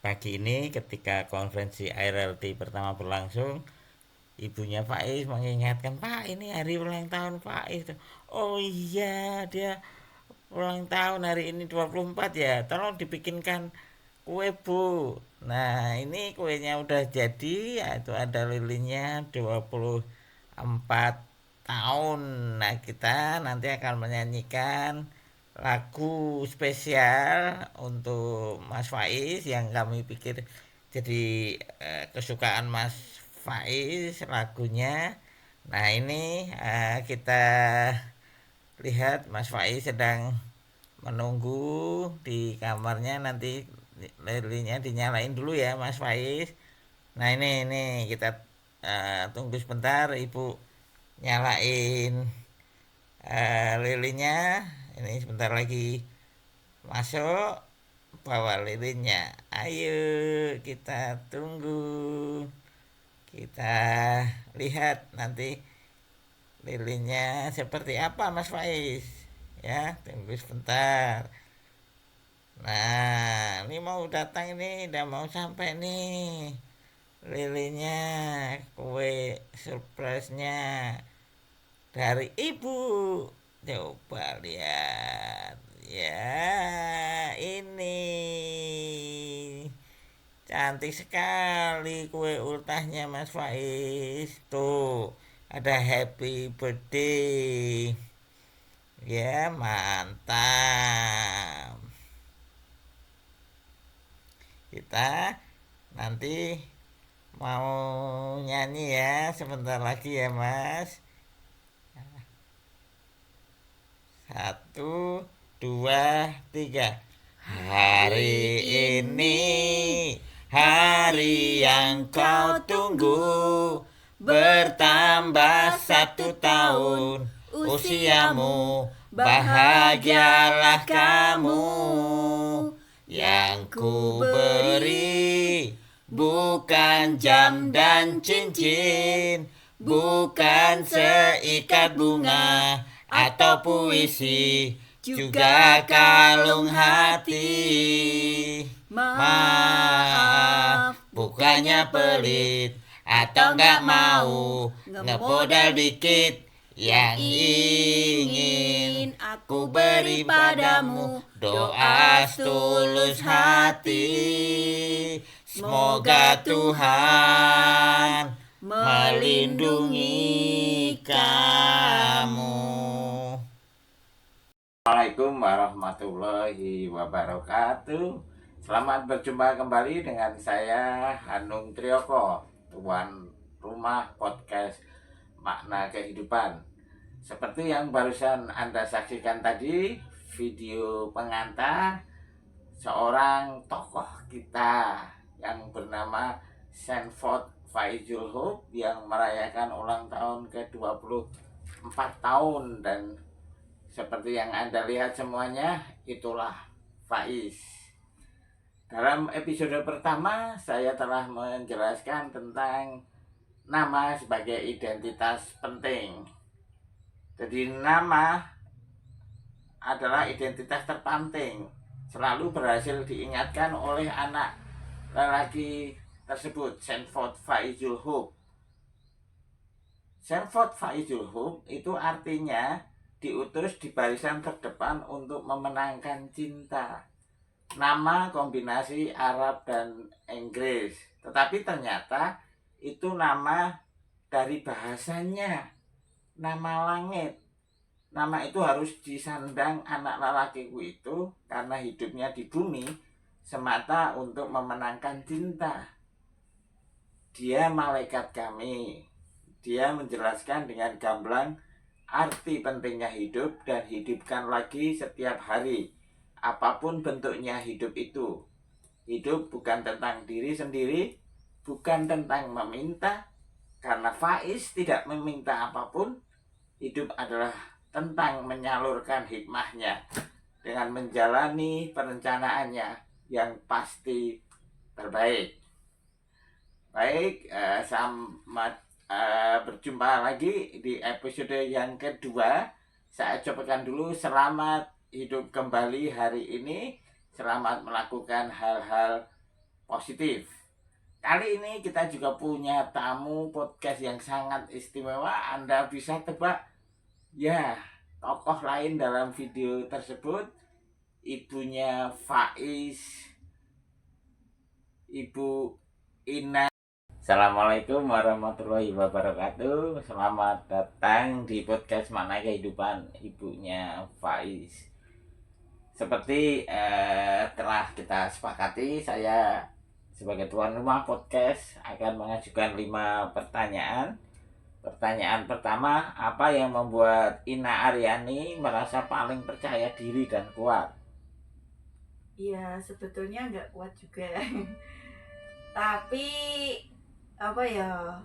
Pagi ini ketika konferensi ARLT pertama berlangsung, ibunya Faiz mengingatkan, Pak, ini hari ulang tahun Faiz. Oh iya, dia ulang tahun hari ini 24 ya. Tolong dibikinkan kue, Bu. Nah, ini kuenya udah jadi, yaitu ada lilinnya 24 tahun. Nah, kita nanti akan menyanyikan lagu spesial untuk Mas Faiz yang kami pikir jadi kesukaan Mas Faiz lagunya. Nah, ini kita lihat Mas Faiz sedang menunggu di kamarnya, nanti lilinnya dinyalain dulu ya Mas Faiz. Nah, ini kita tunggu sebentar Ibu nyalain lilinnya. Ini sebentar lagi masuk, bawa lilinnya. Ayo kita tunggu, kita lihat nanti lilinnya seperti apa Mas Faiz. Ya, tunggu sebentar. Nah, ini mau datang, ini udah mau sampai nih lilinnya, kue surprise-nya dari ibu. Coba lihat ya, ini cantik sekali kue ultahnya Mas Faiz. Tuh ada happy birthday ya, mantap. Kita nanti mau nyanyi ya sebentar lagi ya Mas. Satu, dua, tiga. Hari ini hari yang kau tunggu, bertambah 1 tahun usiamu, bahagialah kamu. Yang ku beri bukan jam dan cincin, bukan seikat bunga atau puisi, juga kalung hati. Maaf, bukannya pelit atau nggak mau ngebodal dikit. Yang ingin aku beri padamu doa tulus hati. Semoga Tuhan melindungi kamu. Assalamualaikum warahmatullahi wabarakatuh. Selamat berjumpa kembali dengan saya Hanung Trioko, tuan rumah podcast Makna Kehidupan. Seperti yang barusan Anda saksikan tadi, video pengantar seorang tokoh kita yang bernama Sanford Faizul Hope yang merayakan ulang tahun ke-24 tahun. Dan seperti yang Anda lihat semuanya, itulah Faiz. Dalam episode pertama saya telah menjelaskan tentang nama sebagai identitas penting. Jadi nama adalah identitas terpenting, selalu berhasil diingatkan oleh anak lelaki tersebut, Sanford Faizul Hope. Sanford Faizul Hope itu artinya diutus di barisan terdepan untuk memenangkan cinta. Nama kombinasi Arab dan Inggris, tetapi ternyata itu nama dari bahasanya, nama langit. Nama itu harus disandang anak lelakiku itu karena hidupnya di bumi semata untuk memenangkan cinta. Dia malaikat kami. Dia menjelaskan dengan gamblang arti pentingnya hidup dan hidupkan lagi setiap hari, apapun bentuknya hidup itu. Hidup bukan tentang diri sendiri, bukan tentang meminta, karena Faiz tidak meminta apapun. Hidup adalah tentang menyalurkan hikmahnya dengan menjalani perencanaannya yang pasti terbaik. Baik, selamat berjumpa lagi di episode yang kedua. Saya ucapkan dulu selamat hidup kembali hari ini. Selamat melakukan hal-hal positif. Kali ini kita juga punya tamu podcast yang sangat istimewa. Anda bisa tebak ya, tokoh lain dalam video tersebut, ibunya Faiz, Ibu Ina. Assalamualaikum warahmatullahi wabarakatuh. Selamat datang di podcast Makna Kehidupan ibunya Faiz. Seperti telah kita sepakati, saya sebagai tuan rumah podcast akan mengajukan 5 pertanyaan. Pertanyaan pertama, apa yang membuat Ina Aryani merasa paling percaya diri dan kuat? Ya sebetulnya nggak kuat juga. Tapi apa ya,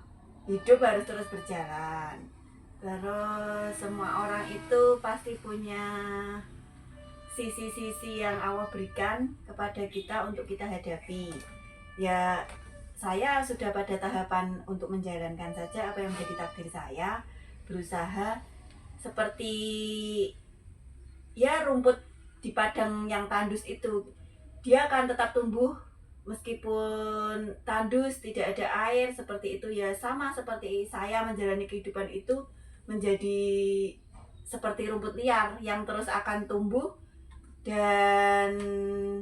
hidup harus terus berjalan. Terus semua orang itu pasti punya sisi-sisi yang Allah berikan kepada kita untuk kita hadapi. Ya saya sudah pada tahapan untuk menjalankan saja apa yang menjadi takdir saya, berusaha seperti ya rumput di padang yang tandus itu, dia akan tetap tumbuh meskipun tandus tidak ada air seperti itu. Ya sama seperti saya menjalani kehidupan itu, menjadi seperti rumput liar yang terus akan tumbuh dan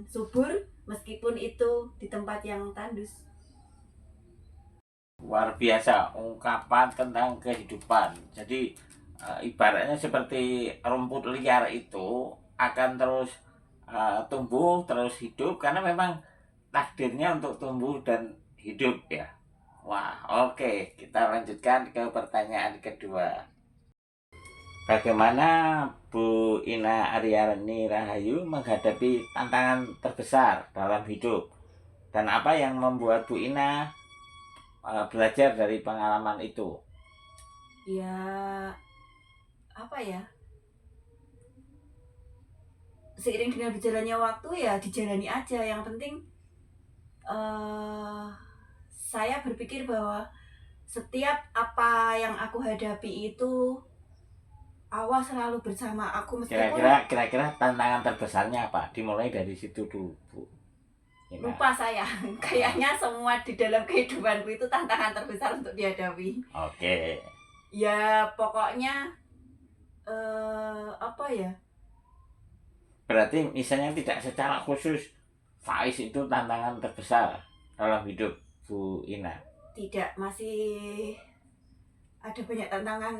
subur meskipun itu di tempat yang tandus. Luar biasa ungkapan tentang kehidupan. Jadi ibaratnya seperti rumput liar itu akan terus tumbuh, terus hidup karena memang takdirnya untuk tumbuh dan hidup ya. Wah, oke. Kita lanjutkan ke pertanyaan kedua. Bagaimana Bu Ina Aryani Rahayu menghadapi tantangan terbesar dalam hidup? Dan apa yang membuat Bu Ina belajar dari pengalaman itu? Ya apa ya, seiring dengan berjalannya waktu ya dijalani aja. Yang penting saya berpikir bahwa setiap apa yang aku hadapi itu Allah selalu bersama aku meskipun Kira-kira tantangan terbesarnya apa? Dimulai dari situ dulu, Bu. lupa saya. Kayaknya semua di dalam kehidupanku itu tantangan terbesar untuk dihadapi. Oke. Ya pokoknya apa ya? Berarti misalnya tidak secara khusus Faiz itu tantangan terbesar dalam hidup Bu Ina. Tidak, masih ada banyak tantangan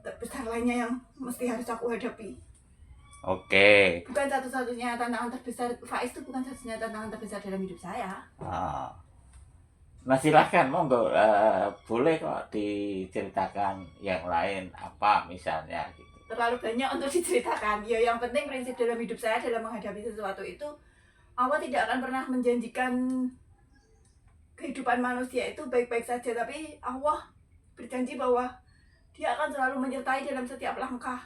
terbesar lainnya yang mesti harus aku hadapi. Oke. Bukan satu-satunya tantangan terbesar, Faiz itu bukan satu-satunya tantangan terbesar dalam hidup saya. Nah silahkan monggo, boleh kok diceritakan yang lain apa misalnya gitu. Terlalu banyak untuk diceritakan. Ya yang penting prinsip dalam hidup saya dalam menghadapi sesuatu itu, Allah tidak akan pernah menjanjikan kehidupan manusia itu baik-baik saja, tapi Allah berjanji bahwa Dia akan selalu menyertai dalam setiap langkah.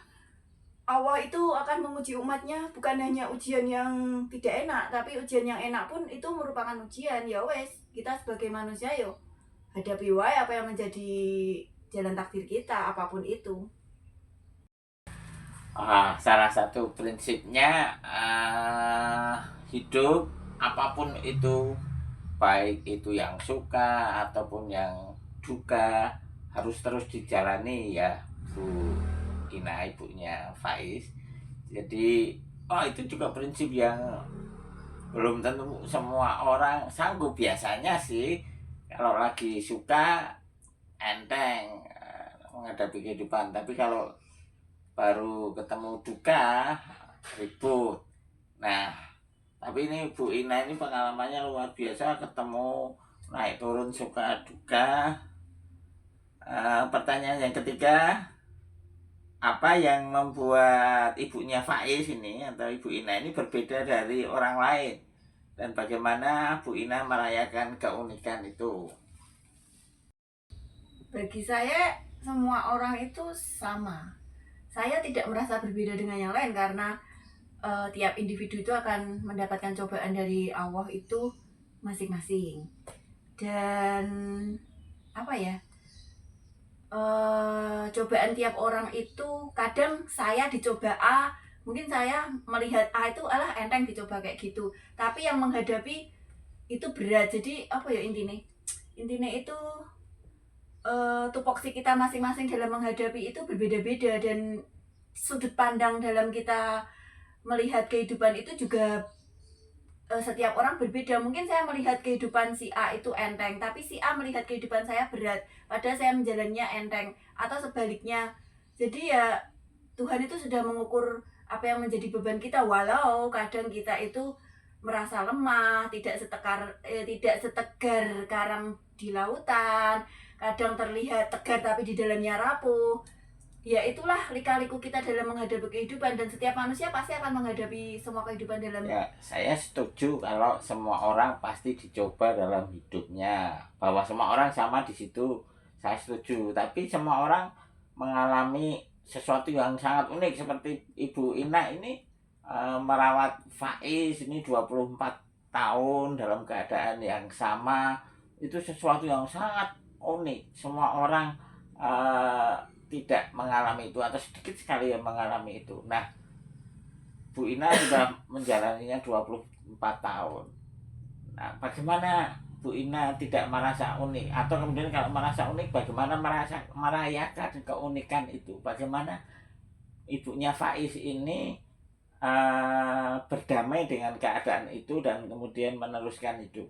Allah itu akan menguji umatnya, bukan hanya ujian yang tidak enak, tapi ujian yang enak pun itu merupakan ujian. Ya wes, kita sebagai manusia yo hadapi wae apa yang menjadi jalan takdir kita, apapun itu. Salah satu prinsipnya hidup apapun itu, baik itu yang suka ataupun yang duka, harus terus dijalani ya Bu Ina, ibunya Faiz. Jadi itu juga prinsip yang belum tentu semua orang sanggup. Biasanya sih kalau lagi suka enteng menghadapi kehidupan, tapi kalau baru ketemu duka ribut. Nah tapi ini Bu Ina ini pengalamannya luar biasa, ketemu naik turun suka duka. Pertanyaan yang ketiga, apa yang membuat ibunya Faiz ini atau Ibu Ina ini berbeda dari orang lain, dan bagaimana Bu Ina merayakan keunikan itu? Bagi saya semua orang itu sama. Saya tidak merasa berbeda dengan yang lain karena tiap individu itu akan mendapatkan cobaan dari Allah itu masing-masing. Dan apa ya, cobaan tiap orang itu, kadang saya dicoba A, mungkin saya melihat A itu alah enteng dicoba kayak gitu, tapi yang menghadapi itu berat. Jadi apa ya intinya itu tupoksi kita masing-masing dalam menghadapi itu berbeda-beda, dan sudut pandang dalam kita melihat kehidupan itu juga setiap orang berbeda. Mungkin saya melihat kehidupan si A itu enteng, tapi si A melihat kehidupan saya berat, padahal saya menjalannya enteng, atau sebaliknya. Jadi ya Tuhan itu sudah mengukur apa yang menjadi beban kita, walau kadang kita itu merasa lemah, tidak setegar karang di lautan, kadang terlihat tegar tapi di dalamnya rapuh. Ya itulah lika-liku kita dalam menghadapi kehidupan, dan setiap manusia pasti akan menghadapi semua kehidupan dalam. Ya, saya setuju kalau semua orang pasti dicoba dalam hidupnya, bahwa semua orang sama di situ. Saya setuju, tapi semua orang mengalami sesuatu yang sangat unik seperti Ibu Ina ini merawat Faiz ini 24 tahun dalam keadaan yang sama. Itu sesuatu yang sangat unik. Semua orang eh, tidak mengalami itu atau sedikit sekali yang mengalami itu. Nah, Bu Ina sudah menjalaninya 24 tahun. Nah, bagaimana Bu Ina tidak merasa unik? Atau kemudian kalau merasa unik, bagaimana merayakan keunikan itu? Bagaimana ibunya Faiz ini berdamai dengan keadaan itu dan kemudian meneruskan hidup?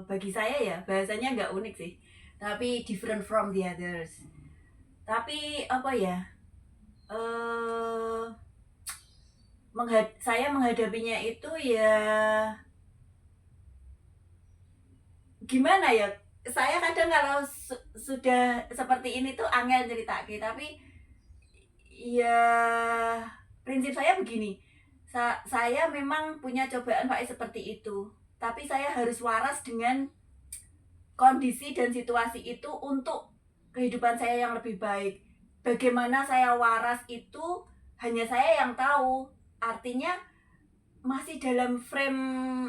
Bagi saya ya bahasanya nggak unik sih, tapi different from the others. Tapi apa ya, eh saya menghadapinya itu ya gimana ya, saya kadang kalau sudah seperti ini tuh angel cerita, tapi ya prinsip saya begini. Saya memang punya cobaan Pak seperti itu, tapi saya harus waras dengan kondisi dan situasi itu untuk kehidupan saya yang lebih baik. Bagaimana saya waras itu hanya saya yang tahu. Artinya masih dalam frame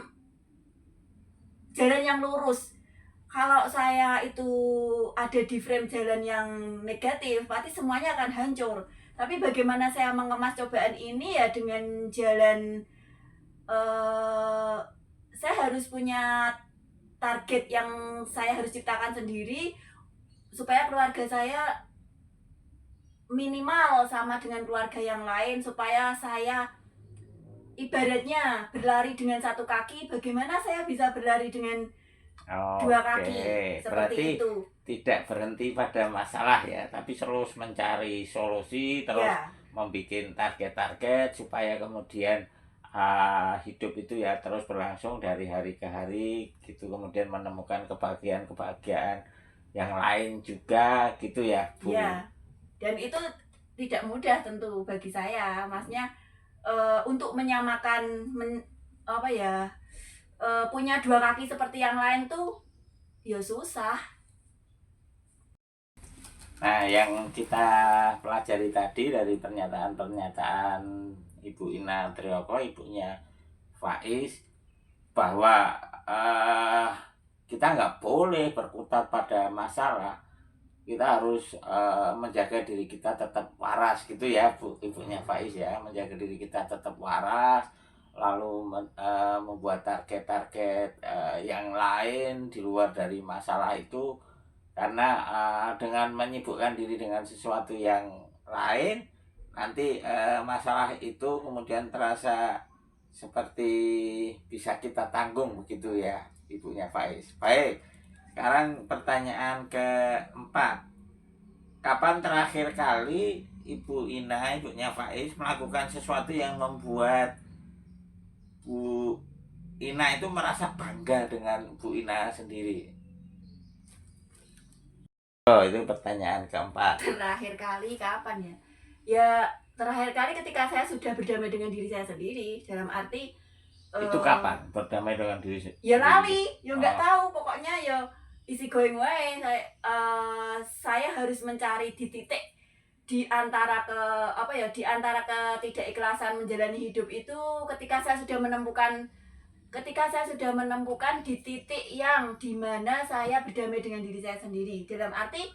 jalan yang lurus. Kalau saya itu ada di frame jalan yang negatif, berarti semuanya akan hancur. Tapi bagaimana saya mengemas cobaan ini ya dengan jalan, saya harus punya target yang saya harus ciptakan sendiri supaya keluarga saya minimal sama dengan keluarga yang lain, supaya saya ibaratnya berlari dengan satu kaki, bagaimana saya bisa berlari dengan dua kaki, Oke, berarti seperti itu. tidak berhenti pada masalah ya, tapi terus mencari solusi, terus Ya, membuat target-target supaya kemudian hidup itu ya terus berlangsung dari hari ke hari gitu, kemudian menemukan kebahagiaan-kebahagiaan yang lain juga gitu ya, Bu. ya. Dan itu tidak mudah tentu bagi saya, maksudnya untuk menyamakan apa ya, punya dua kaki seperti yang lain tuh ya susah. Nah, yang kita pelajari tadi dari pernyataan-pernyataan Ibu Ina Trioko, ibunya Faiz, bahwa eh, kita nggak boleh berkutat pada masalah. Kita harus menjaga diri kita tetap waras gitu ya, Bu, ibunya Faiz ya, menjaga diri kita tetap waras, lalu membuat target-target yang lain di luar dari masalah itu, karena dengan menyibukkan diri dengan sesuatu yang lain, nanti masalah itu kemudian terasa seperti bisa kita tanggung begitu ya, ibunya Faiz. Baik, sekarang pertanyaan keempat. Kapan terakhir kali Ibu Ina, ibunya Faiz, melakukan sesuatu yang membuat Bu Ina itu merasa bangga dengan Bu Ina sendiri? Oh, itu pertanyaan keempat. Terakhir kali kapan ya? Ya terakhir kali ketika saya sudah berdamai dengan diri saya sendiri, dalam arti Itu kapan berdamai dengan diri ya sendiri? lali, ya nggak tahu, pokoknya ya isi going way. Saya harus mencari di titik di antara di antara ketidakikhlasan menjalani hidup itu, ketika saya sudah menemukan di titik yang dimana saya berdamai dengan diri saya sendiri, dalam arti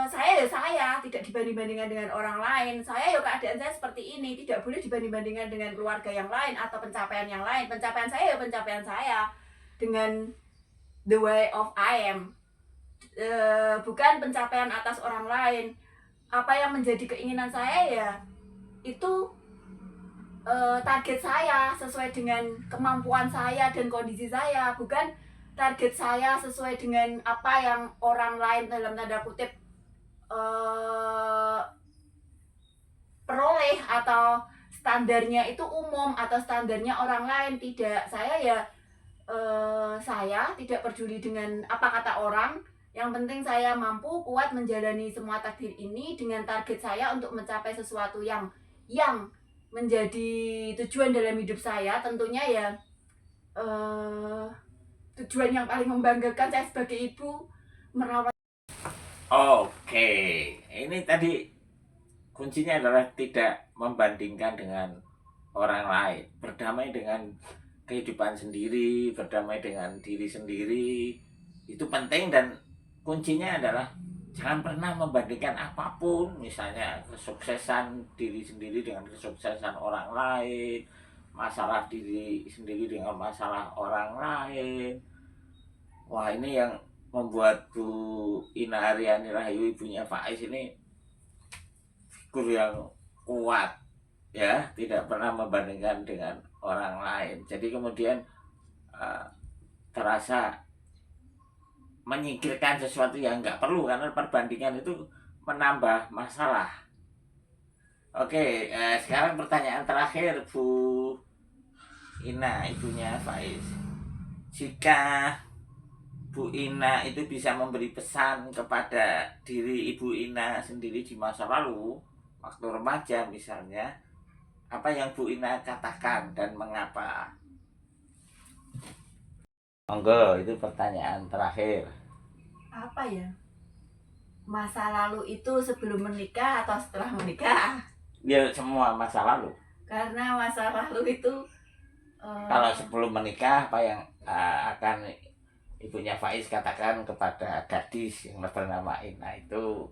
saya ya saya, tidak dibanding-bandingkan dengan orang lain. Saya ya keadaan saya seperti ini, tidak boleh dibanding-bandingkan dengan keluarga yang lain atau pencapaian yang lain. Pencapaian saya ya pencapaian saya dengan the way of I am. Bukan pencapaian atas orang lain. Apa yang menjadi keinginan saya ya itu target saya sesuai dengan kemampuan saya dan kondisi saya, bukan target saya sesuai dengan apa yang orang lain dalam tanda kutip peroleh atau standarnya itu umum atau standarnya orang lain. Tidak, saya ya saya tidak peduli dengan apa kata orang. Yang penting saya mampu kuat menjalani semua takdir ini dengan target saya untuk mencapai sesuatu yang menjadi tujuan dalam hidup saya. Tentunya ya tujuan yang paling membanggakan saya sebagai ibu merawat. Oke, ini tadi kuncinya adalah tidak membandingkan dengan orang lain, berdamai dengan kehidupan sendiri, berdamai dengan diri sendiri. Itu penting, dan kuncinya adalah jangan pernah membandingkan apapun, misalnya kesuksesan diri sendiri dengan kesuksesan orang lain, masalah diri sendiri dengan masalah orang lain. Wah, ini yang membuat Bu Ina Aryani Rahayu, ibunya Faiz, ini figur yang kuat ya, tidak pernah membandingkan dengan orang lain. Jadi kemudian terasa menyingkirkan sesuatu yang nggak perlu, karena perbandingan itu menambah masalah. Oke, sekarang pertanyaan terakhir Bu Ina, ibunya Faiz. Jika Bu Ina itu bisa memberi pesan kepada diri Ibu Ina sendiri di masa lalu, waktu remaja misalnya, apa yang Bu Ina katakan dan mengapa? Monggo, itu pertanyaan terakhir. Apa ya? Masa lalu itu sebelum menikah atau setelah menikah? Ya, semua masa lalu. Karena masa lalu itu Kalau sebelum menikah, apa yang akan ibunya Faiz katakan kepada gadis yang bernama Ina itu?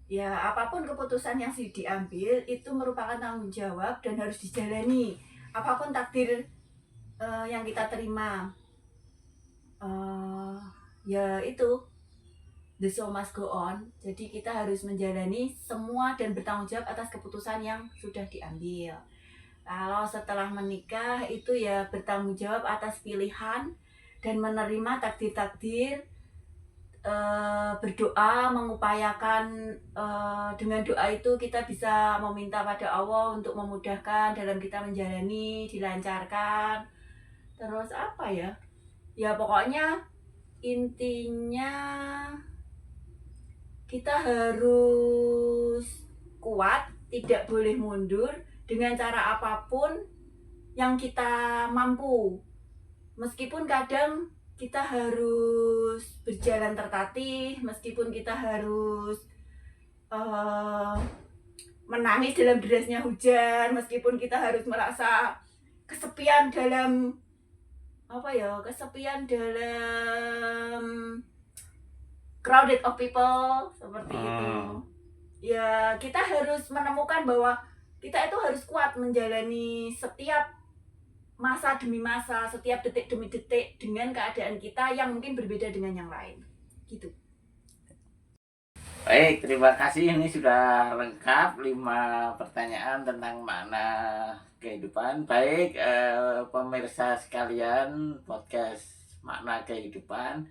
ya apapun keputusan yang diambil itu merupakan tanggung jawab dan harus dijalani. Apapun takdir yang kita terima, ya itu the show must go on. Jadi kita harus menjalani semua dan bertanggung jawab atas keputusan yang sudah diambil. Kalau setelah menikah itu ya bertanggung jawab atas pilihan dan menerima takdir-takdir, berdoa, mengupayakan, dengan doa itu kita bisa meminta pada Allah untuk memudahkan dalam kita menjalani, dilancarkan. Terus apa ya? Ya pokoknya intinya kita harus kuat, tidak boleh mundur dengan cara apapun yang kita mampu. Meskipun kadang kita harus berjalan tertatih, meskipun kita harus menangis dalam derasnya hujan, meskipun kita harus merasa kesepian dalam crowded of people seperti itu. Ya kita harus menemukan bahwa kita itu harus kuat menjalani setiap masa demi masa, setiap detik demi detik dengan keadaan kita yang mungkin berbeda dengan yang lain. Gitu. Baik, terima kasih. Ini sudah lengkap 5 pertanyaan tentang makna kehidupan. Baik, pemirsa sekalian, podcast Makna Kehidupan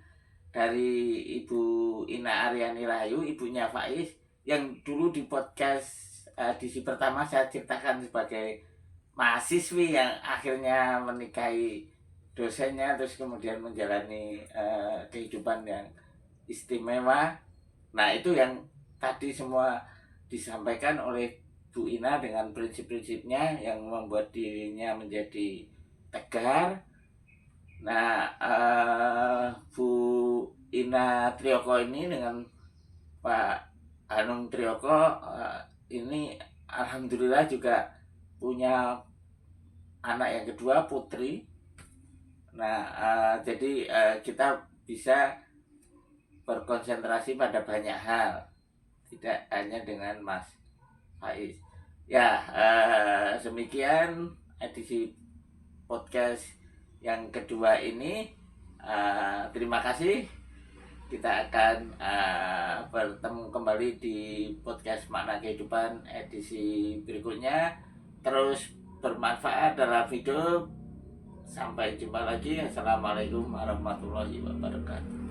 dari Ibu Ina Aryani Rahayu, ibunya Faiz, yang dulu di podcast edisi pertama saya ceritakan sebagai mahasiswi yang akhirnya menikahi dosennya, terus kemudian menjalani kehidupan yang istimewa. Nah, itu yang tadi semua disampaikan oleh Bu Ina dengan prinsip-prinsipnya yang membuat dirinya menjadi tegar. Nah, Bu Ina Triyoko ini dengan Pak Hanung Triyoko ini alhamdulillah juga punya anak yang kedua, putri. Nah, jadi kita bisa berkonsentrasi pada banyak hal, tidak hanya dengan Mas Faiz. Ya, demikian edisi podcast yang kedua ini. Terima kasih. Kita akan bertemu kembali di podcast Makna Kehidupan edisi berikutnya. Terus bermanfaat dalam hidup. Sampai jumpa lagi. Assalamualaikum warahmatullahi wabarakatuh.